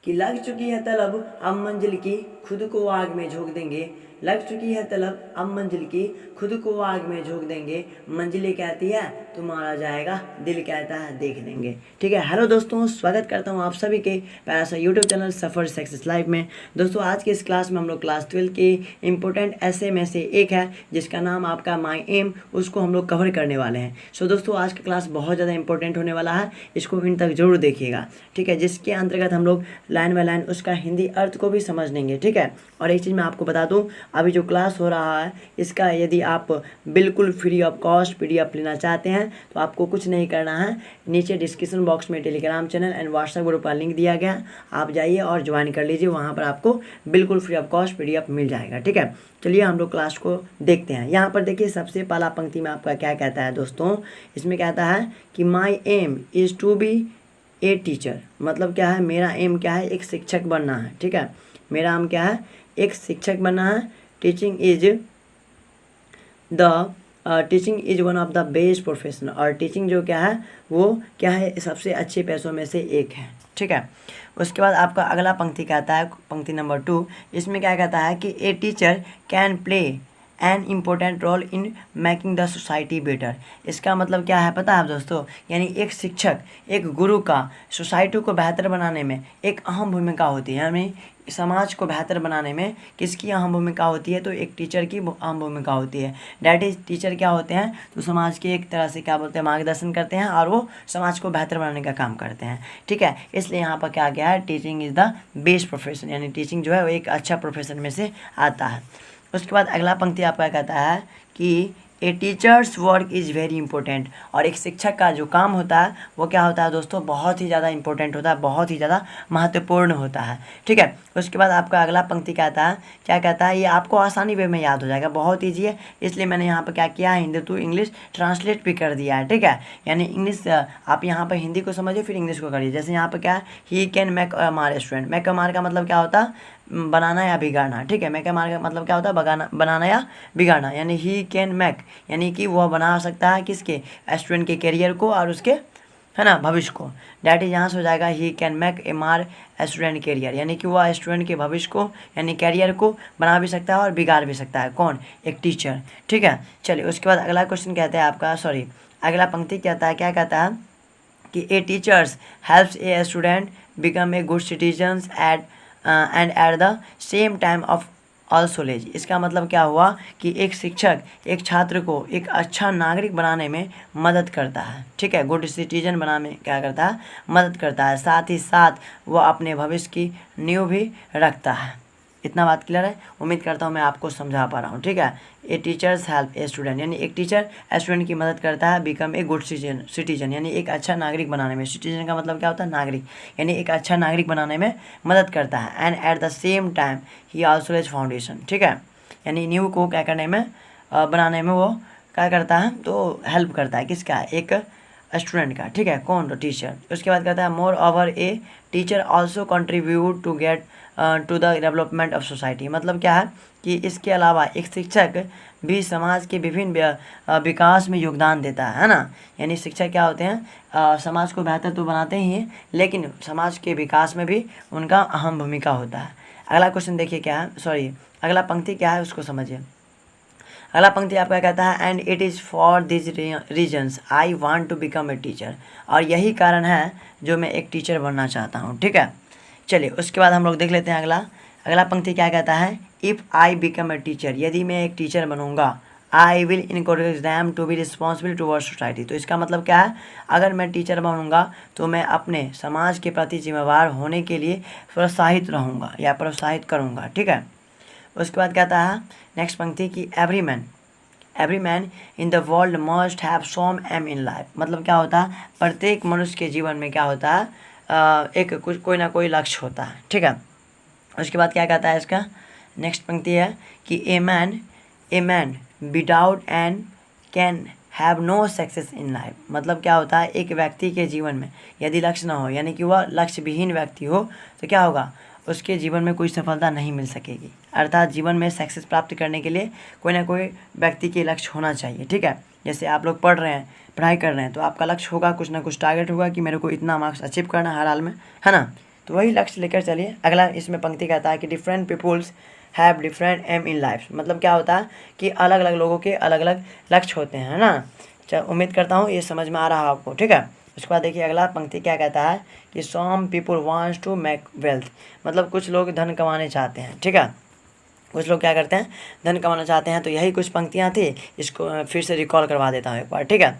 कि लग चुकी है तलब अब मंजिल की, खुद को आग में झोंक देंगे। लग चुकी है तलब अब मंजिल की, खुद को आग में झोंक देंगे। मंजिलें कहती है तू मारा जाएगा, दिल कहता है देख लेंगे। ठीक है, हेलो दोस्तों, स्वागत करता हूँ आप सभी के प्यारा सा यूट्यूब चैनल सफ़र सक्सेस लाइफ में। दोस्तों आज के इस क्लास में हम लोग क्लास 12 के इंपॉर्टेंट ऐसे में से एक है जिसका नाम आपका माई एम, उसको हम लोग कवर करने वाले हैं। सो दोस्तों आज का क्लास बहुत ज़्यादा इंपॉर्टेंट होने वाला है, इसको इन तक जरूर देखिएगा। ठीक है, जिसके अंतर्गत हम लोग लाइन बाय लाइन उसका हिंदी अर्थ को भी समझ लेंगे। ठीक है, और एक चीज़ मैं आपको बता दूं, अभी जो क्लास हो रहा है इसका यदि आप बिल्कुल फ्री ऑफ कॉस्ट PDF लेना चाहते हैं तो आपको कुछ नहीं करना है। नीचे डिस्क्रिप्शन बॉक्स में Telegram channel and WhatsApp group का लिंक दिया गया, आप जाइए और ज्वाइन कर लीजिए, वहाँ पर आपको बिल्कुल फ्री ऑफ कॉस्ट PDF मिल जाएगा। ठीक है, चलिए हम लोग क्लास को देखते हैं। यहाँ पर देखिए सबसे पहला पंक्ति में आपका क्या कहता है दोस्तों, इसमें कहता है कि my aim is to be a teacher. मतलब क्या है, मेरा एम क्या है, एक शिक्षक बनना है। ठीक है, मेरा एम क्या है, एक शिक्षक बनना है। Teaching is one of the best profession, और टीचिंग जो क्या है वो क्या है, सबसे अच्छे पैसों में से एक है। ठीक है, उसके बाद आपका अगला पंक्ति कहता है, पंक्ति नंबर 2, इसमें क्या कहता है कि a teacher can play an important role in making the society better. इसका मतलब क्या है पता है दोस्तों, यानी एक शिक्षक, एक गुरु का सोसाइटी को बेहतर बनाने में एक अहम भूमिका होती है। यानी समाज को बेहतर बनाने में किसकी अहम भूमिका होती है, तो एक टीचर की अहम भूमिका होती है। डैट इज टीचर क्या होते हैं, तो समाज के एक तरह से क्या बोलते हैं, मार्गदर्शन करते हैं और वो समाज को बेहतर बनाने का काम करते हैं। ठीक है, इसलिए यहाँ पर क्या गया है, teaching is the best profession, यानी टीचिंग जो है वो एक अच्छा प्रोफेशन में से आता है। उसके बाद अगला पंक्ति आपका कहता है कि a teacher's work is very important, और एक शिक्षक का जो काम होता है वो क्या होता है दोस्तों, बहुत ही ज़्यादा इंपॉर्टेंट होता है, बहुत ही ज़्यादा महत्वपूर्ण होता है। ठीक है, उसके बाद आपका अगला पंक्ति कहता है, क्या कहता है, ये आपको आसानी वे में याद हो जाएगा, बहुत ईजी है, इसलिए मैंने यहाँ पर क्या किया है, हिंदी टू इंग्लिश ट्रांसलेट भी कर दिया है। ठीक है, यानी इंग्लिश आप यहाँ पर हिंदी को समझिए फिर इंग्लिश को करिए। जैसे यहाँ पर क्या है, ही कैन मेक अ मार रेस्टोरेंट। मेक अ मार का मतलब क्या होता है, बनाना या बिगाड़ना। ठीक है, मेक अ मार का मतलब क्या होता है, बनाना या बिगाड़ना। यानी ही कैन मेक, यानी कि वह बना सकता है किसके, स्टूडेंट के करियर को और उसके है ना भविष्य को। डैट इज यहाँ से हो जाएगा ही कैन मेक ए मार स्टूडेंट करियर, यानी कि वह स्टूडेंट के भविष्य को यानी करियर को बना भी सकता है और बिगाड़ भी सकता है। कौन, एक टीचर। ठीक है, चलिए उसके बाद अगला क्वेश्चन कहता है आपका, अगला पंक्ति कहता है, क्या कहता है कि a teacher's helps a student become a good citizens and at the same time of also lays. इसका मतलब क्या हुआ कि एक शिक्षक एक छात्र को एक अच्छा नागरिक बनाने में मदद करता है। ठीक है, गुड सिटीजन बनाने में क्या करता है, मदद करता है, साथ ही साथ वह अपने भविष्य की नींव भी रखता है। इतना बात क्लियर है, उम्मीद करता हूँ मैं आपको समझा पा रहा हूँ। ठीक है, ए टीचर्स हेल्प ए स्टूडेंट, यानी एक टीचर स्टूडेंट की मदद करता है, बिकम ए गुड सिटीजन, यानी एक अच्छा नागरिक बनाने में। सिटीजन का मतलब क्या होता है, नागरिक, यानी एक अच्छा नागरिक बनाने में मदद करता है। And at the same time ही आल्सो लेज फाउंडेशन। ठीक है, यानी नींव को क्या करने में, बनाने में वो क्या करता है, तो हेल्प करता है, किसका, एक स्टूडेंट का। ठीक है, कौन, तो टीचर। उसके बाद कहता है moreover a teacher also contribute to get to the development of society. मतलब क्या है कि इसके अलावा एक शिक्षक भी समाज के विभिन्न विकास में योगदान देता है ना। यानी शिक्षक क्या होते हैं, समाज को बेहतर तो बनाते ही हैं, लेकिन समाज के विकास में भी उनका अहम भूमिका होता है। अगला क्वेश्चन देखिए क्या है, अगला पंक्ति क्या है उसको समझिए। अगला पंक्ति आपका कहता है and it is for this reasons I want to become a teacher, और यही कारण है जो मैं एक टीचर बनना चाहता हूँ। ठीक है, चलिए उसके बाद हम लोग देख लेते हैं अगला पंक्ति क्या कहता है, if I become a teacher, यदि मैं एक टीचर बनूंगा, I will encourage them to be responsible toward society. तो इसका मतलब क्या है, अगर मैं टीचर बनूंगा तो मैं अपने समाज के प्रति जिम्मेवार होने के लिए प्रोत्साहित रहूँगा या प्रोत्साहित करूँगा। ठीक है, उसके बाद कहता है नेक्स्ट पंक्ति की every man in the world must have some aim in life. मतलब क्या होता है, प्रत्येक मनुष्य के जीवन में क्या होता है, एक कुछ कोई ना कोई लक्ष्य होता है। ठीक है, उसके बाद क्या कहता है इसका नेक्स्ट पंक्ति है कि a man without end can have no success in life. मतलब क्या होता है, एक व्यक्ति के जीवन में यदि लक्ष्य ना हो, यानी कि वह लक्ष्य विहीन व्यक्ति हो, तो क्या होगा, उसके जीवन में कोई सफलता नहीं मिल सकेगी। अर्थात जीवन में सक्सेस प्राप्त करने के लिए कोई ना कोई व्यक्ति के लक्ष्य होना चाहिए। ठीक है, जैसे आप लोग पढ़ाई कर रहे हैं तो आपका लक्ष्य होगा, कुछ ना कुछ टारगेट होगा कि मेरे को इतना मार्क्स अचीव करना हर हाल में, है ना। तो वही लक्ष्य लेकर चलिए। अगला इसमें पंक्ति कहता है कि different peoples have different aim in life. मतलब क्या होता है कि अलग अलग लोगों के अलग अलग लक्ष्य होते हैं, है ना। चल उम्मीद करता हूँ ये समझ में आ रहा है आपको, ठीक है। उसके बाद देखिए अगला पंक्ति क्या कहता है कि some people wants to make wealth. मतलब कुछ लोग धन कमाने चाहते हैं, ठीक है। कुछ लोग क्या करते हैं, धन कमाना चाहते हैं। तो यही कुछ पंक्तियाँ थी, इसको फिर से रिकॉल करवा देता हूँ एक बार, ठीक है।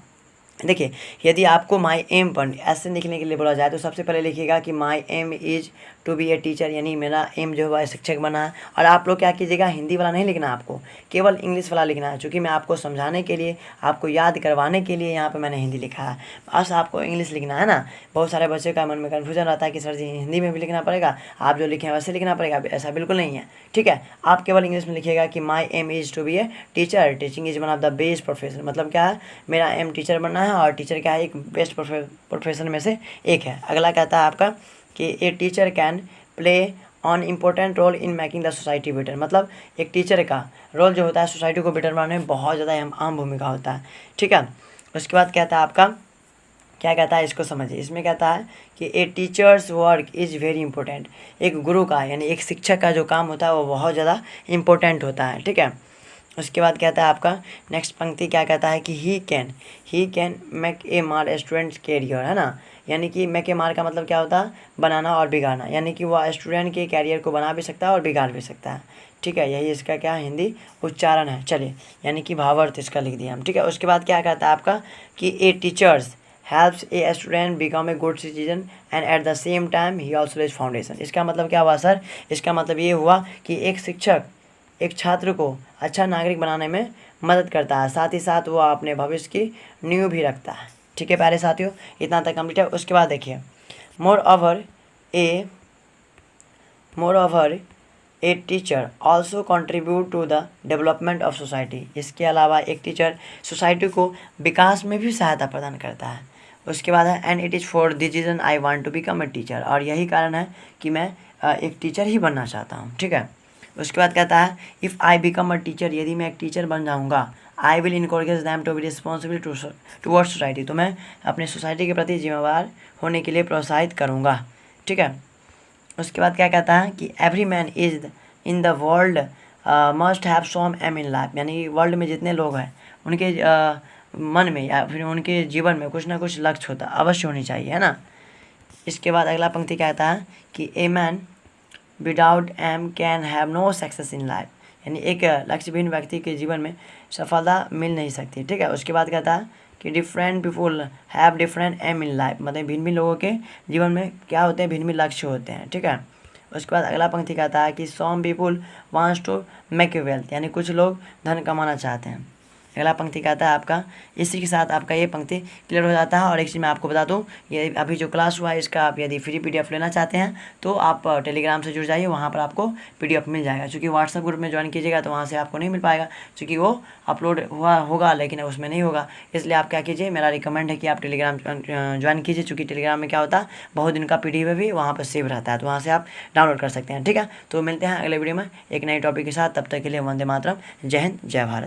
देखिए यदि आपको माई एम पर ऐसे लिखने के लिए बोला जाए तो सबसे पहले लिखिएगा कि my aim is to be a teacher, यानी मेरा एम जो है शिक्षक बना है। और आप लोग क्या कीजिएगा, हिंदी वाला नहीं लिखना, आपको केवल इंग्लिश वाला लिखना है। चूँकि मैं आपको समझाने के लिए, आपको याद करवाने के लिए यहाँ पे मैंने हिंदी लिखा है, बस आपको इंग्लिश लिखना है ना। बहुत सारे बच्चों का मन में कन्फ्यूजन रहता है कि सर जी हिंदी में भी लिखना पड़ेगा, आप जो लिखे हैं वैसे लिखना पड़ेगा। ऐसा बिल्कुल नहीं है, ठीक है। आप केवल इंग्लिश में लिखिएगा कि my aim is to be a teacher, teaching is one of the best profession. मतलब क्या है, मेरा एम टीचर बनना है और टीचर क्या है, एक बेस्ट प्रोफेशन में से एक है। अगला कहता है आपका कि a teacher can play on important role in making the society better. मतलब एक टीचर का रोल जो होता है सोसाइटी को बेटर बनाने में बहुत ज़्यादा अहम भूमिका होता है, ठीक है। उसके बाद कहता है आपका, क्या कहता है इसको समझिए। इसमें कहता है कि a teacher's work is very important. एक गुरु का यानी एक शिक्षक का जो काम होता है वो बहुत ज़्यादा इम्पोर्टेंट होता है, ठीक है। उसके बाद कहता है आपका नेक्स्ट पंक्ति क्या कहता है कि ही कैन मेक ए मार स्टूडेंट्स कैरियर, है ना। यानी कि मेक ए मार का मतलब क्या होता है, बनाना और बिगाड़ना। यानी कि वह स्टूडेंट के कैरियर को बना भी सकता है और बिगाड़ भी सकता है, ठीक है। यही इसका क्या हिंदी उच्चारण है। चलिए यानी कि भावार्थ इसका लिख दिया हम, ठीक है। उसके बाद क्या कहता है आपका कि a teacher's helps a student become a good citizen and at the same time ही ऑल्सो लेज फाउंडेशन। इसका मतलब क्या हुआ सर, इसका मतलब ये हुआ कि एक शिक्षक एक छात्र को अच्छा नागरिक बनाने में मदद करता है, साथ ही साथ वो अपने भविष्य की नींव भी रखता है, ठीक है प्यारे साथियों। इतना तक कंप्लीट है। उसके बाद देखिए moreover a teacher also contribute to the development of society. इसके अलावा एक टीचर सोसाइटी को विकास में भी सहायता प्रदान करता है। उसके बाद है and it is for this reason I want to become a teacher. और यही कारण है कि मैं एक टीचर ही बनना चाहता हूँ, ठीक है। उसके बाद कहता है if I become a teacher, यदि मैं एक टीचर बन जाऊँगा, I will encourage them to be responsible towards society. तो मैं अपने सोसाइटी के प्रति जिम्मेवार होने के लिए प्रोत्साहित करूँगा, ठीक है। उसके बाद क्या कहता है कि every man is in the world must have some aim in life. यानी वर्ल्ड में जितने लोग हैं उनके मन में या फिर उनके जीवन में कुछ ना कुछ लक्ष्य होता अवश्य होनी चाहिए, है ना। इसके बाद अगला पंक्ति कहता है कि a man without aim can have no success in life. यानी एक लक्ष्यहीन व्यक्ति के जीवन में सफलता मिल नहीं सकती, ठीक है। उसके बाद कहता है कि different people have different aim in life. मतलब भिन्न भिन्न लोगों के जीवन में क्या होते हैं, भिन्न भिन्न लक्ष्य होते हैं, ठीक है। उसके बाद अगला पंक्ति कहता है कि some people wants to make a wealth. यानी कुछ लोग धन कमाना चाहते हैं। अगला पंक्ति कहता है आपका, इसी के साथ आपका ये पंक्ति क्लियर हो जाता है। और एक चीज़ मैं आपको बता दूं, ये अभी जो क्लास हुआ है इसका आप यदि फ्री पीडीएफ लेना चाहते हैं तो आप टेलीग्राम से जुड़ जाइए, वहाँ पर आपको पीडीएफ मिल जाएगा। क्योंकि व्हाट्सएप ग्रुप में ज्वाइन कीजिएगा तो वहाँ से आपको नहीं मिल पाएगा, क्योंकि वो अपलोड हुआ होगा लेकिन उसमें नहीं होगा। इसलिए आप क्या कीजिए, मेरा रिकमेंड है कि आप टेलीग्राम ज्वाइन कीजिए। चूँकि टेलीग्राम में क्या होता है, बहुत दिन का पीडीएफ भी वहाँ पर सेव रहता है, तो वहाँ से आप डाउनलोड कर सकते हैं, ठीक है। तो मिलते हैं अगले वीडियो में एक नई टॉपिक के साथ। तब तक के लिए वंदे मातरम। जय हिंद, जय भारत।